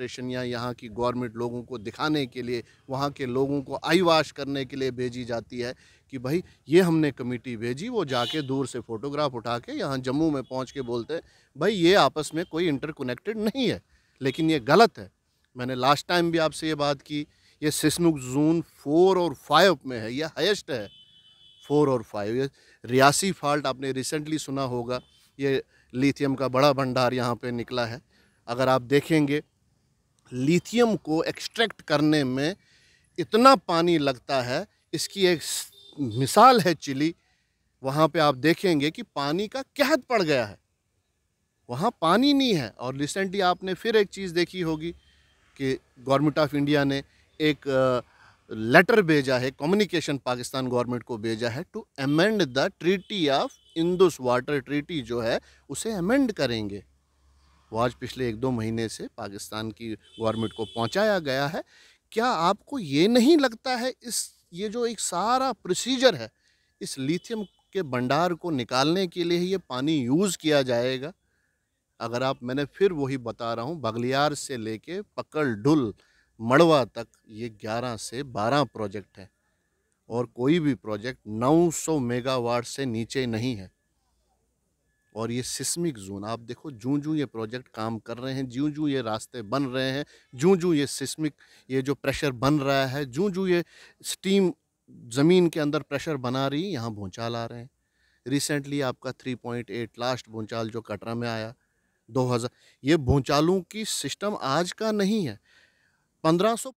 Administration या यहाँ की गवर्नमेंट लोगों को दिखाने के लिए, वहाँ के लोगों को आई वाश करने के लिए भेजी जाती है कि भाई ये हमने कमेटी भेजी, वो जाके दूर से फ़ोटोग्राफ उठा के यहाँ जम्मू में पहुँच के बोलते हैं भाई ये आपस में कोई इंटरकनेक्टेड नहीं है। लेकिन ये गलत है। मैंने लास्ट टाइम भी आपसे ये बात की, ये सिस्मिक जोन 4 और 5 में है, ये हाईएस्ट है 4 और 5। ये रियासी फॉल्ट आपने रिसेंटली सुना होगा, ये लिथियम का बड़ा भंडार यहाँ पे निकला है। अगर आप देखेंगे लिथियम को एक्सट्रैक्ट करने में इतना पानी लगता है, इसकी एक मिसाल है चिली। वहाँ पे आप देखेंगे कि पानी का कहत पड़ गया है, वहाँ पानी नहीं है। और रिसेंटली आपने फिर एक चीज़ देखी होगी कि गवर्नमेंट ऑफ इंडिया ने एक लेटर भेजा है, कम्युनिकेशन पाकिस्तान गवर्नमेंट को भेजा है to amend the treaty of Indus water treaty जो है उसे अमेंड करेंगे। वो आज पिछले 1-2 महीने से पाकिस्तान की गवर्नमेंट को पहुंचाया गया है। क्या आपको ये नहीं लगता है ये जो एक सारा प्रोसीजर है, इस लिथियम के भंडार को निकालने के लिए ये पानी यूज़ किया जाएगा? अगर आप, मैंने फिर वही बता रहा हूँ, बगलियार से लेके पकड़ डुल मड़वा तक ये 11 से 12 प्रोजेक्ट है और कोई भी प्रोजेक्ट 900 मेगावाट से नीचे नहीं है। और ये सिस्मिक जोन आप देखो, जूं ये प्रोजेक्ट काम कर रहे हैं, जूं ये रास्ते बन रहे हैं, जूं ये सिस्मिक ये जो प्रेशर बन रहा है, जूं ये स्टीम ज़मीन के अंदर प्रेशर बना रही, यहाँ भूचाल आ रहे हैं। रिसेंटली आपका 3.8 लास्ट भूचाल जो कटरा में आया 2000, ये भूचालों की सिस्टम आज का नहीं है। 1500।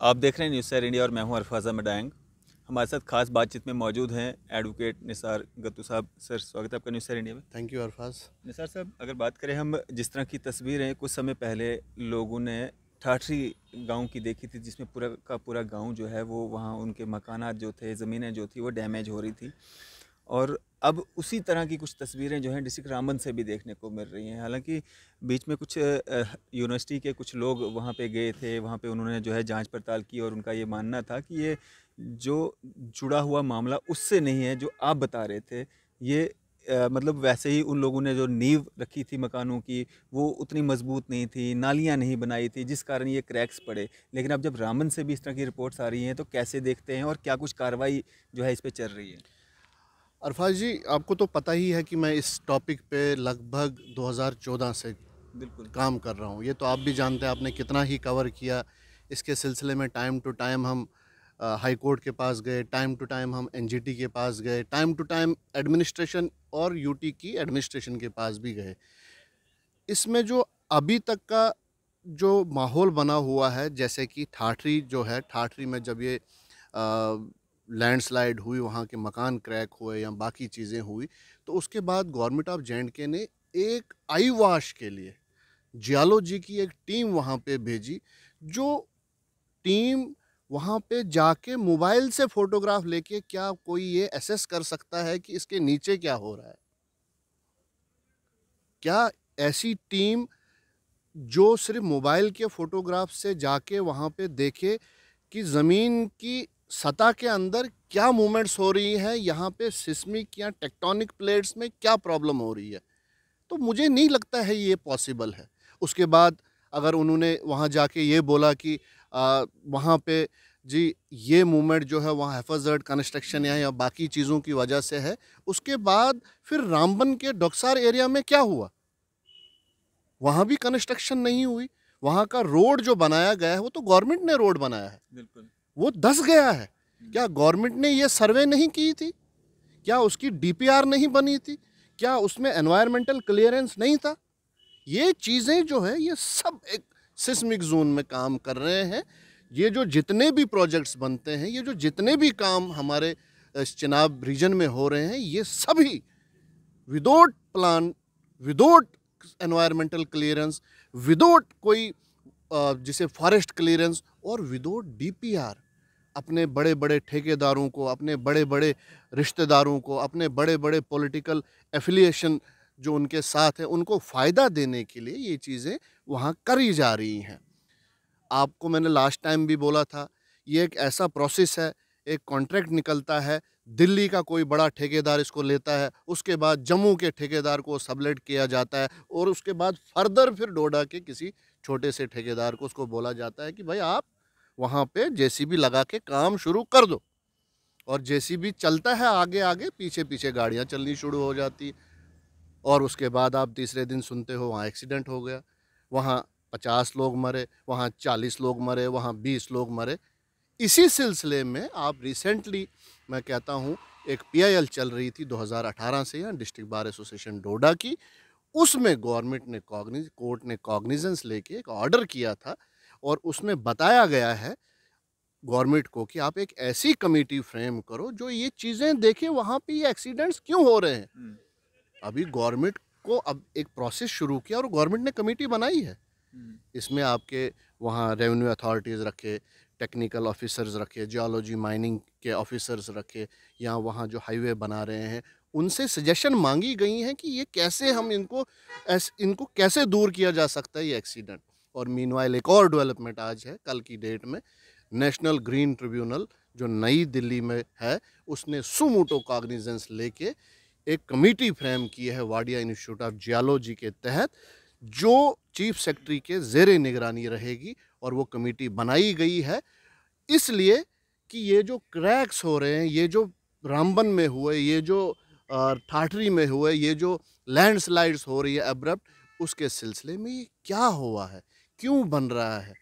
आप देख रहे हैं न्यूज़ सैर इंडिया और मैं हूं अरफाज़ अहमद डांग। हमारे साथ खास बातचीत में मौजूद हैं एडवोकेट निसार गत्तू साहब। सर, स्वागत है आपका न्यूज़ सैर इंडिया में। Thank you Arfaz. निसार साहब, अगर बात करें हम, जिस तरह की तस्वीरें कुछ समय पहले लोगों ने ठाठरी गांव की देखी थी, जिसमें पूरा का पूरा गांव जो है वो, वहाँ उनके मकानात जो थे, ज़मीनें जो थी वो डैमेज हो रही थी, और अब उसी तरह की कुछ तस्वीरें जो हैं डिस्ट्रिक्ट रामबन से भी देखने को मिल रही हैं। हालांकि बीच में कुछ यूनिवर्सिटी के कुछ लोग वहाँ पे गए थे, वहाँ पे उन्होंने जो है जांच पड़ताल की और उनका ये मानना था कि ये जो जुड़ा हुआ मामला उससे नहीं है जो आप बता रहे थे। ये मतलब वैसे ही उन लोगों ने जो नींव रखी थी मकानों की वो उतनी मजबूत नहीं थी, नालियाँ नहीं बनाई थी, जिस कारण ये क्रैक्स पड़े। लेकिन अब जब रामबन से भी इस तरह की रिपोर्ट्स आ रही हैं तो कैसे देखते हैं और क्या कुछ कार्रवाई जो है इस पर चल रही है? अरफाज जी, आपको तो पता ही है कि मैं इस टॉपिक पे लगभग 2014 से बिल्कुल काम कर रहा हूँ। ये तो आप भी जानते हैं, आपने कितना ही कवर किया इसके सिलसिले में। टाइम टू टाइम हम हाई कोर्ट के पास गए, टाइम टू टाइम हम एनजीटी के पास गए, टाइम टू टाइम एडमिनिस्ट्रेशन और यूटी की एडमिनिस्ट्रेशन के पास भी गए। इसमें जो अभी तक का जो माहौल बना हुआ है, जैसे कि ठाठरी जो है, ठाठरी में जब ये लैंडस्लाइड हुई, वहाँ के मकान क्रैक हुए या बाकी चीज़ें हुई, तो उसके बाद गवर्नमेंट ऑफ जे.एंड.के ने एक आई वाश के लिए जियोलॉजी की एक टीम वहाँ पे भेजी, जो टीम वहाँ पे जाके मोबाइल से फ़ोटोग्राफ लेके क्या कोई ये असेस कर सकता है कि इसके नीचे क्या हो रहा है? क्या ऐसी टीम जो सिर्फ मोबाइल के फ़ोटोग्राफ से जाके वहाँ पे देखे कि ज़मीन की सतह के अंदर क्या मूवमेंट्स हो रही हैं, यहाँ पे सिस्मिक या टेक्टोनिक प्लेट्स में क्या प्रॉब्लम हो रही है? तो मुझे नहीं लगता है ये पॉसिबल है। उसके बाद अगर उन्होंने वहाँ जाके ये बोला कि वहाँ पे जी ये मूवमेंट जो है वहाँ हेफाजत कंस्ट्रक्शन या बाकी चीज़ों की वजह से है, उसके बाद फिर रामबन के डोकसार एरिया में क्या हुआ? वहाँ भी कंस्ट्रक्शन नहीं हुई। वहाँ का रोड जो बनाया गया है वो तो गवर्नमेंट ने रोड बनाया है, बिल्कुल। वो धँस गया है। क्या गवर्नमेंट ने ये सर्वे नहीं की थी? क्या उसकी डीपीआर नहीं बनी थी? क्या उसमें एनवायरमेंटल क्लियरेंस नहीं था? ये चीज़ें जो है ये सब एक सिस्मिक जोन में काम कर रहे हैं। ये जो जितने भी प्रोजेक्ट्स बनते हैं, ये जो जितने भी काम हमारे इस चिनाब रीजन में हो रहे हैं, ये सभी without plan, without environmental clearance, without कोई जिसे फॉरेस्ट क्लियरेंस और विदाउट डीपीआर, अपने बड़े बड़े ठेकेदारों को, अपने बड़े बड़े रिश्तेदारों को, अपने बड़े बड़े पॉलिटिकल एफिलिएशन जो उनके साथ है उनको फ़ायदा देने के लिए ये चीज़ें वहाँ करी जा रही हैं। आपको मैंने लास्ट टाइम भी बोला था, ये एक ऐसा प्रोसेस है, एक कॉन्ट्रैक्ट निकलता है, दिल्ली का कोई बड़ा ठेकेदार इसको लेता है, उसके बाद जम्मू के ठेकेदार को सबलेट किया जाता है और उसके बाद फर्दर फिर डोडा के किसी छोटे से ठेकेदार को उसको बोला जाता है कि भाई आप वहाँ पे जेसीबी लगा के काम शुरू कर दो, और जेसीबी चलता है आगे आगे, पीछे पीछे गाड़ियाँ चलनी शुरू हो जाती, और उसके बाद आप तीसरे दिन सुनते हो वहाँ एक्सीडेंट हो गया, वहाँ 50 लोग मरे, वहाँ 40 लोग मरे, वहाँ 20 लोग मरे। इसी सिलसिले में आप रिसेंटली, मैं कहता हूँ, एक पीआईएल चल रही थी 2018 से, यहाँ डिस्ट्रिक्ट बार एसोसिएशन डोडा की, उसमें गवर्नमेंट ने कोर्ट ने कॉग्निजेंस लेके एक ऑर्डर किया था, और उसमें बताया गया है गवर्नमेंट को कि आप एक ऐसी कमेटी फ्रेम करो जो ये चीज़ें देखे वहाँ पे ये एक्सीडेंट्स क्यों हो रहे हैं। अभी गवर्नमेंट को अब एक प्रोसेस शुरू किया और गवर्नमेंट ने कमेटी बनाई है। इसमें आपके वहाँ रेवेन्यू अथॉरिटीज़ रखे, टेक्निकल ऑफिसर्स रखे, जियोलॉजी माइनिंग के ऑफिसर्स रखे, या वहाँ जो हाईवे बना रहे हैं उनसे सजेशन मांगी गई हैं कि ये कैसे हम इनको कैसे दूर किया जा सकता है ये एक्सीडेंट। और मीनवाइल एक और डेवलपमेंट आज है, कल की डेट में नेशनल ग्रीन ट्रिब्यूनल जो नई दिल्ली में है, उसने सुमोटो कॉग्निजेंस लेके एक कमेटी फ्रेम की है वाडिया इंस्टीट्यूट ऑफ जियोलॉजी के तहत, जो चीफ सेक्रेटरी के ज़ेरे निगरानी रहेगी, और वो कमेटी बनाई गई है इसलिए कि ये जो क्रैक्स हो रहे हैं, ये जो रामबन में हुए, ये जो ठाठरी में हुए, ये जो लैंडस्लाइड्स हो रही है अब्रप्ट, उसके सिलसिले में ये क्या हुआ है, क्यों बन रहा है,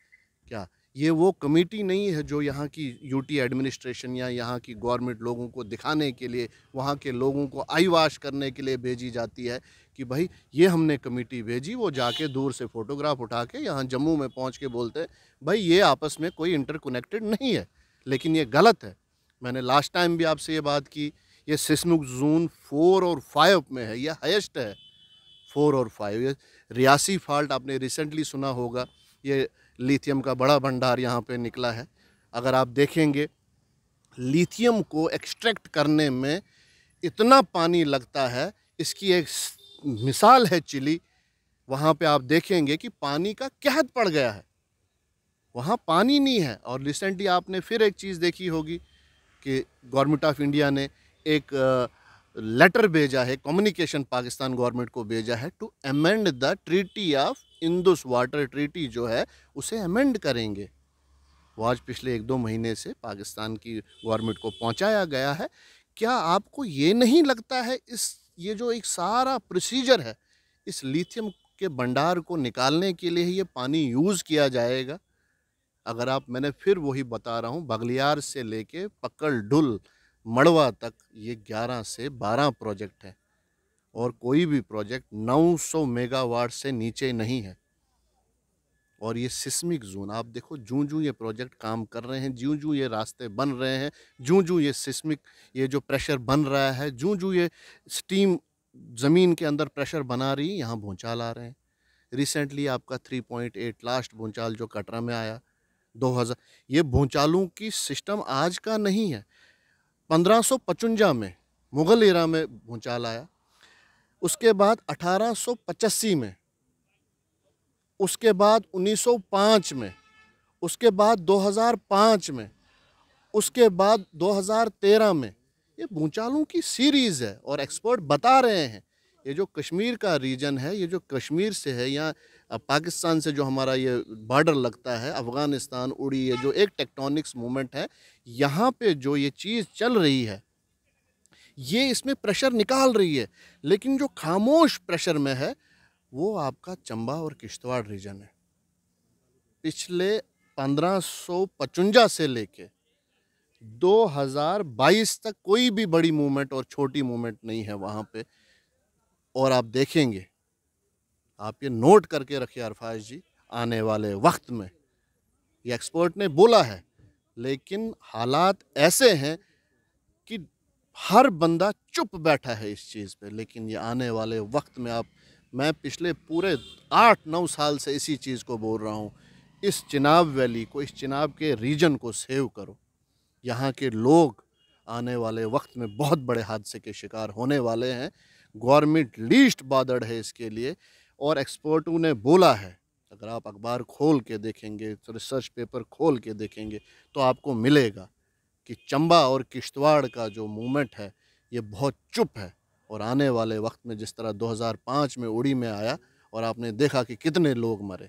क्या ये वो कमेटी नहीं है जो यहाँ की यूटी एडमिनिस्ट्रेशन या यहाँ की गवर्नमेंट लोगों को दिखाने के लिए, वहाँ के लोगों को आई वाश करने के लिए भेजी जाती है कि भाई ये हमने कमेटी भेजी, वो जाके दूर से फ़ोटोग्राफ उठा के यहाँ जम्मू में पहुँच के बोलते हैं भाई ये आपस में कोई इंटरकनेक्टेड नहीं है। लेकिन ये गलत है। मैंने लास्ट टाइम भी आपसे ये बात की, ये सिस्मिक जोन 4 और 5 में है, ये हाईएस्ट है 4 और 5। ये रियासी फॉल्ट आपने रिसेंटली सुना होगा, ये लिथियम का बड़ा भंडार यहाँ पे निकला है। अगर आप देखेंगे लिथियम को एक्सट्रैक्ट करने में इतना पानी लगता है, इसकी एक मिसाल है चिली। वहाँ पे आप देखेंगे कि पानी का कहत पड़ गया है, वहाँ पानी नहीं है। और रिसेंटली आपने फिर एक चीज़ देखी होगी कि गवर्नमेंट ऑफ इंडिया ने एक लेटर भेजा है, कम्युनिकेशन पाकिस्तान गवर्नमेंट को भेजा है to amend the treaty of Indus water treaty जो है उसे अमेंड करेंगे। वो आज पिछले 1-2 महीने से पाकिस्तान की गवर्नमेंट को पहुंचाया गया है। क्या आपको ये नहीं लगता है ये जो एक सारा प्रोसीजर है, इस लिथियम के भंडार को निकालने के लिए ये पानी यूज़ किया जाएगा? अगर आप, मैंने फिर वही बता रहा हूँ, बगलियार से लेके पक्कल डुल मड़वा तक ये 11 से 12 प्रोजेक्ट हैं, और कोई भी प्रोजेक्ट 900 मेगावाट से नीचे नहीं है। और ये सिस्मिक जोन आप देखो, जूं ये प्रोजेक्ट काम कर रहे हैं, जूं ये रास्ते बन रहे हैं, जूं ये सिस्मिक, ये जो प्रेशर बन रहा है, जूं ये स्टीम ज़मीन के अंदर प्रेशर बना रही है, यहाँ भूचाल आ रहे हैं। रिसेंटली आपका 3.8 लास्ट भूचाल जो कटरा में आया 2000, ये भूचालों की सिस्टम आज का नहीं है। 1555 में मुग़ल एरा में भूचाल आया, उसके बाद 1885 में, उसके बाद 1905 में, उसके बाद 2005 में, उसके बाद 2013 में। ये भूचालों की सीरीज़ है, और एक्सपर्ट बता रहे हैं ये जो कश्मीर का रीजन है, ये जो कश्मीर से है, या पाकिस्तान से जो हमारा ये बॉर्डर लगता है, अफ़गानिस्तान उड़ी, ये जो एक टेक्टोनिक्स मूवमेंट है, यहाँ पे जो ये चीज़ चल रही है, ये इसमें प्रेशर निकाल रही है। लेकिन जो खामोश प्रेशर में है वो आपका चंबा और किश्तवाड़ रीजन है। पिछले 1555 से लेके 2022 तक कोई भी बड़ी मूवमेंट और छोटी मूवमेंट नहीं है वहाँ पे। और आप देखेंगे, आप ये नोट करके रखिए अरफाज जी, आने वाले वक्त में, ये एक्सपर्ट ने बोला है, लेकिन हालात ऐसे हैं कि हर बंदा चुप बैठा है इस चीज़ पे। लेकिन ये आने वाले वक्त में मैं पिछले पूरे 8-9 साल से इसी चीज़ को बोल रहा हूँ, इस चिनाब वैली को, इस चिनाब के रीजन को सेव करो। यहाँ के लोग आने वाले वक्त में बहुत बड़े हादसे के शिकार होने वाले हैं। गवर्नमेंट लीस्ट बॉदर्ड है इसके लिए, और एक्सपर्टों ने बोला है, अगर आप अखबार खोल के देखेंगे, रिसर्च पेपर खोल के देखेंगे, तो आपको मिलेगा कि चंबा और किश्तवाड़ का जो मूवमेंट है ये बहुत चुप है। और आने वाले वक्त में जिस तरह 2005 में उड़ी में आया और आपने देखा कि कितने लोग मरे,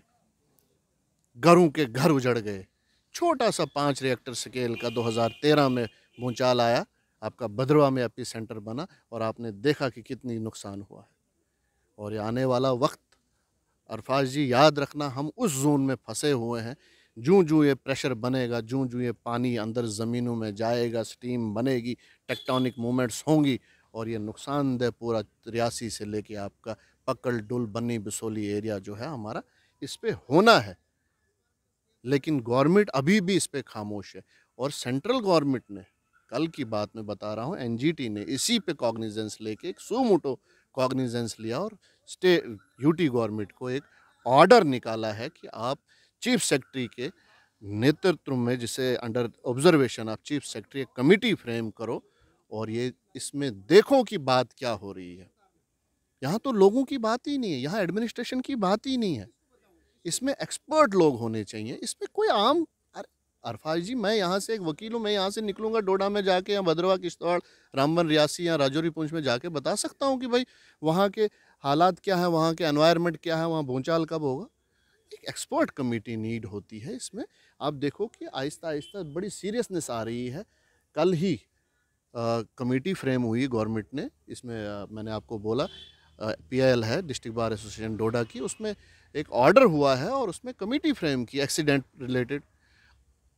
घरों के घर उजड़ गए। छोटा सा 5 रिएक्टर स्केल का 2013 में भूचाल आया, आपका भद्रवा में एपी सेंटर बना और आपने देखा कि कितनी नुकसान हुआ है। और ये आने वाला वक्त, अरफाज जी याद रखना, हम उस जोन में फंसे हुए हैं। जूं-जूं ये प्रेशर बनेगा, जूं-जूं ये पानी अंदर ज़मीनों में जाएगा, स्टीम बनेगी, टेक्टोनिक मूवमेंट्स होंगी और ये नुकसानदेह पूरा रियासी से लेके आपका पक्कल, डुल, बन्नी, बिसोली एरिया जो है हमारा, इस पे होना है। लेकिन गवर्नमेंट अभी भी इस पे खामोश है और सेंट्रल गवर्नमेंट ने, कल की बात मैं बता रहा हूँ, एनजीटी ने इसी पे कॉग्निजेंस लेके एक सू मोटो कॉग्निजेंस लिया और यूटी गवर्नमेंट को एक ऑर्डर निकाला है कि आप चीफ सेक्रेटरी के नेतृत्व में, जिसे under observation of chief secretary, एक कमिटी फ्रेम करो और ये इसमें देखो कि बात क्या हो रही है। यहाँ तो लोगों की बात ही नहीं है, यहाँ एडमिनिस्ट्रेशन की बात ही नहीं है, इसमें एक्सपर्ट लोग होने चाहिए। इसमें कोई आम, अरे अरफाज जी, मैं यहाँ से एक वकील हूँ, मैं यहाँ से निकलूंगा डोडा में जाके या भद्रवा, किश्तवाड़, रामबन, रियासी या राजौरी, पुंछ में जाके बता सकता हूँ कि भाई वहाँ के हालात क्या है, वहाँ के एनवायरनमेंट क्या है, वहाँ भूचाल कब होगा। एक एक्सपर्ट कमेटी नीड होती है इसमें। आप देखो कि आहिस्ता आहिस्ता बड़ी सीरियसनेस आ रही है। कल ही कमेटी फ्रेम हुई गवर्नमेंट ने, इसमें मैंने आपको बोला पीआईएल है, डिस्ट्रिक्ट बार एसोसिएशन डोडा की, उसमें एक ऑर्डर हुआ है और उसमें कमेटी फ्रेम की एक्सीडेंट रिलेटेड।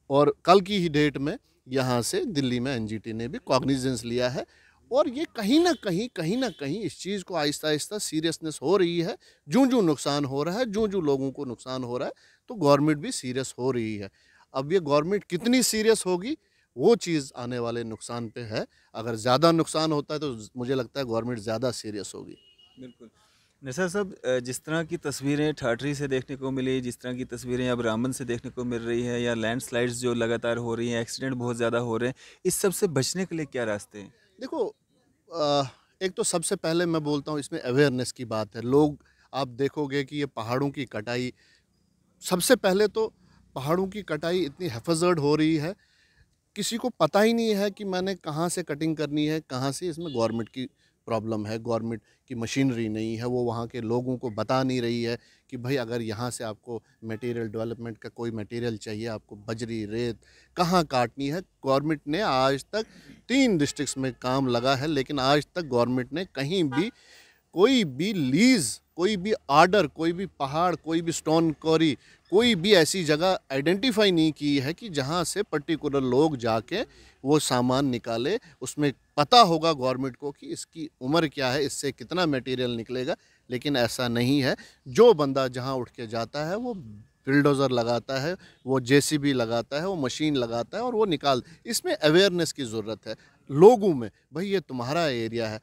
और कल की ही डेट में यहाँ से दिल्ली में एनजीटी ने भी कॉग्निजेंस लिया है और ये कहीं ना कहीं इस चीज़ को आहिस्ता आहिस्ता सीरियसनेस हो रही है। जूं जूं नुकसान हो रहा है, जूं जूं लोगों को नुकसान हो रहा है, तो गवर्नमेंट भी सीरियस हो रही है। अब ये गवर्नमेंट कितनी सीरियस होगी, वो चीज़ आने वाले नुकसान पे है। अगर ज़्यादा नुकसान होता है तो मुझे लगता है गवर्नमेंट ज़्यादा सीरियस होगी। बिल्कुल। निसार साहब, जिस तरह की तस्वीरें ठाठरी से देखने को मिली, जिस तरह की तस्वीरें अब रामबन से देखने को मिल रही है, या लैंडस्लाइड्स जो लगातार हो रही हैं, एक्सीडेंट बहुत ज़्यादा हो रहे हैं, इस सब से बचने के लिए क्या रास्ते हैं? देखो, एक तो सबसे पहले मैं बोलता हूँ इसमें अवेयरनेस की बात है। लोग, आप देखोगे कि ये पहाड़ों की कटाई, सबसे पहले तो पहाड़ों की कटाई इतनी हैफज़र्ड हो रही है, किसी को पता ही नहीं है कि मैंने कहाँ से कटिंग करनी है, कहाँ से। इसमें गवर्नमेंट की प्रॉब्लम है, गवर्नमेंट की मशीनरी नहीं है, वो वहाँ के लोगों को बता नहीं रही है कि भाई अगर यहाँ से आपको मटेरियल डेवलपमेंट का कोई मटेरियल चाहिए, आपको बजरी, रेत कहाँ काटनी है। गवर्नमेंट ने आज तक 3 डिस्ट्रिक्ट्स में काम लगा है, लेकिन आज तक गवर्नमेंट ने कहीं भी कोई भी लीज़, कोई भी ऑर्डर, कोई भी पहाड़, कोई भी स्टोन क्वारी, कोई भी ऐसी जगह आइडेंटिफाई नहीं की है कि जहाँ से पर्टिकुलर लोग जाके वो सामान निकाले। उसमें पता होगा गवर्नमेंट को कि इसकी उम्र क्या है, इससे कितना मटेरियल निकलेगा, लेकिन ऐसा नहीं है। जो बंदा जहाँ उठ के जाता है वो बिल्डोज़र लगाता है, वो जेसीबी लगाता है, वो मशीन लगाता है और वो निकाल। इसमें अवेयरनेस की ज़रूरत है लोगों में, भाई ये तुम्हारा एरिया है,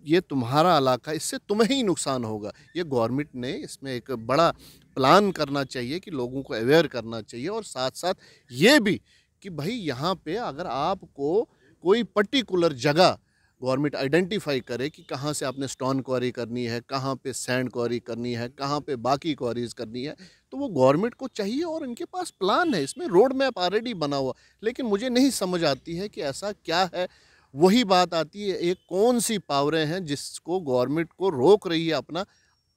ये तुम्हारा इलाका, इससे तुम्हें ही नुकसान होगा। ये गवर्नमेंट ने इसमें एक बड़ा प्लान करना चाहिए कि लोगों को अवेयर करना चाहिए और साथ-साथ ये भी कि भाई यहाँ पे अगर आपको कोई पर्टिकुलर जगह गवर्नमेंट आइडेंटिफाई करे कि कहाँ से आपने स्टोन क्वारी करनी है, कहाँ पे सैंड क्वारी करनी है, कहाँ पे बाकी क्वारीज करनी है, तो वो गवर्नमेंट को चाहिए और इनके पास प्लान है, इसमें रोड मैप ऑलरेडी बना हुआ। लेकिन मुझे नहीं समझ आती है कि ऐसा क्या है। वही बात आती है, एक कौन सी पावरें हैं जिसको गवर्नमेंट को रोक रही है अपना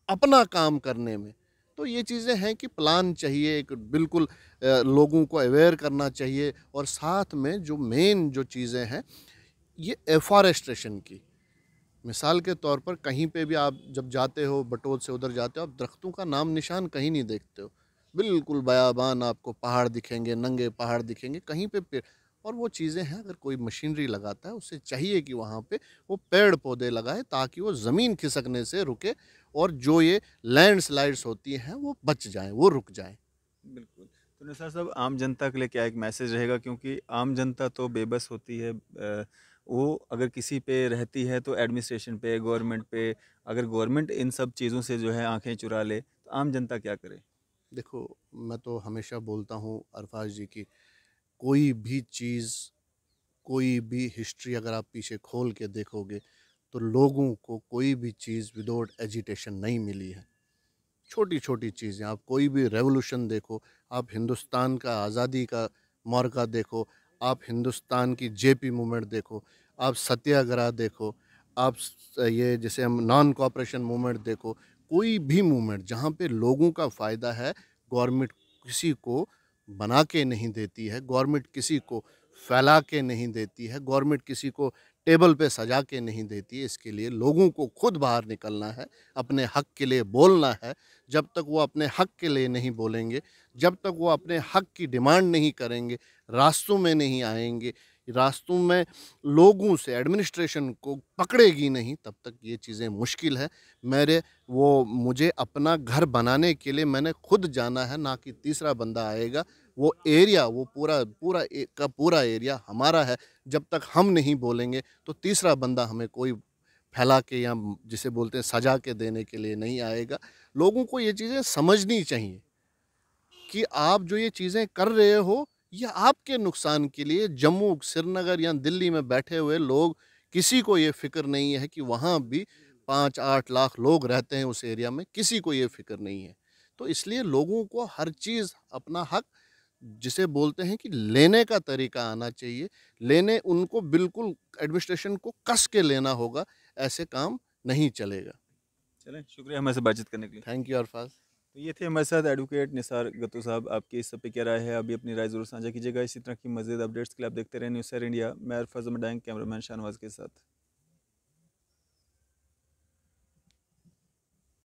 अपना काम करने में। तो ये चीज़ें हैं कि प्लान चाहिए, एक बिल्कुल लोगों को अवेयर करना चाहिए और साथ में जो मेन जो चीज़ें हैं, ये एफॉरेस्ट्रेशन की। मिसाल के तौर पर कहीं पे भी आप जब जाते हो, बटोत से उधर जाते हो, आप दरख्तों का नाम निशान कहीं नहीं देखते हो। बिल्कुल बयाबान आपको पहाड़ दिखेंगे, नंगे पहाड़ दिखेंगे, कहीं पे पेड़। और वो चीज़ें हैं, अगर कोई मशीनरी लगाता है उसे चाहिए कि वहाँ पे वो पेड़ पौधे लगाए ताकि वो ज़मीन खिसकने से रुके और जो ये लैंडस्लाइड्स होती हैं वो बच जाएँ, वो रुक जाएँ। बिल्कुल। तो निसार साहब, आम जनता के लिए क्या एक मैसेज रहेगा? क्योंकि आम जनता तो बेबस होती है, वो अगर किसी पे रहती है तो एडमिनिस्ट्रेशन पे, गवर्नमेंट पे। अगर गवर्नमेंट इन सब चीज़ों से जो है आंखें चुरा ले, तो आम जनता क्या करे? देखो, मैं तो हमेशा बोलता हूँ अरफाज जी की, कोई भी चीज़, कोई भी हिस्ट्री अगर आप पीछे खोल के देखोगे तो लोगों को कोई भी चीज़ विदाउट एजिटेशन नहीं मिली है। छोटी छोटी चीज़ें, आप कोई भी रेवोल्यूशन देखो, आप हिंदुस्तान का आज़ादी का मौका देखो, आप हिंदुस्तान की जेपी मूवमेंट देखो, आप सत्याग्रह देखो, आप ये जैसे हम नॉन कॉपरेशन मूवमेंट देखो, कोई भी मूवमेंट जहाँ पे लोगों का फ़ायदा है, गवर्नमेंट किसी को बना के नहीं देती है, गवर्नमेंट किसी को फैला के नहीं देती है, गवर्नमेंट किसी को टेबल पे सजा के नहीं देती है। इसके लिए लोगों को खुद बाहर निकलना है, अपने हक के लिए बोलना है। जब तक वो अपने हक के लिए नहीं बोलेंगे, जब तक वो अपने हक की डिमांड नहीं करेंगे, रास्तों में नहीं आएँगे, रास्तों में लोगों से एडमिनिस्ट्रेशन को पकड़ेगी नहीं, तब तक ये चीज़ें मुश्किल है। मुझे अपना घर बनाने के लिए मैंने खुद जाना है, ना कि तीसरा बंदा आएगा। वो एरिया वो पूरा एरिया हमारा है। जब तक हम नहीं बोलेंगे तो तीसरा बंदा हमें कोई फैला के या जिसे बोलते हैं सजा के देने के लिए नहीं आएगा। लोगों को ये चीज़ें समझनी चाहिए कि आप जो ये चीज़ें कर रहे हो, ये आपके नुकसान के लिए। जम्मू, श्रीनगर या दिल्ली में बैठे हुए लोग, किसी को ये फ़िक्र नहीं है कि वहाँ भी 5-8 लाख लोग रहते हैं उस एरिया में, किसी को ये फ़िक्र नहीं है। तो इसलिए लोगों को हर चीज़ अपना हक, जिसे बोलते हैं कि लेने का तरीका आना चाहिए। लेने उनको बिल्कुल एडमिनिस्ट्रेशन को कस के लेना होगा, ऐसे काम नहीं चलेगा। चलें, शुक्रिया हमारे से बातचीत करने के लिए। Thank you Arfaz. तो ये थे हमारे साथ एडवोकेट निसार गत्तू साहब। आपकी इस सब पे क्या राय है? अभी अपनी राय ज़रूर साझा कीजिएगा। इसी तरह की मज़ीद अपडेट्स के लिए आप देखते रहें न्यूज़ सैर इंडिया। मैं अरफाज मडांग, कैमरामैन शाहनवाज के साथ।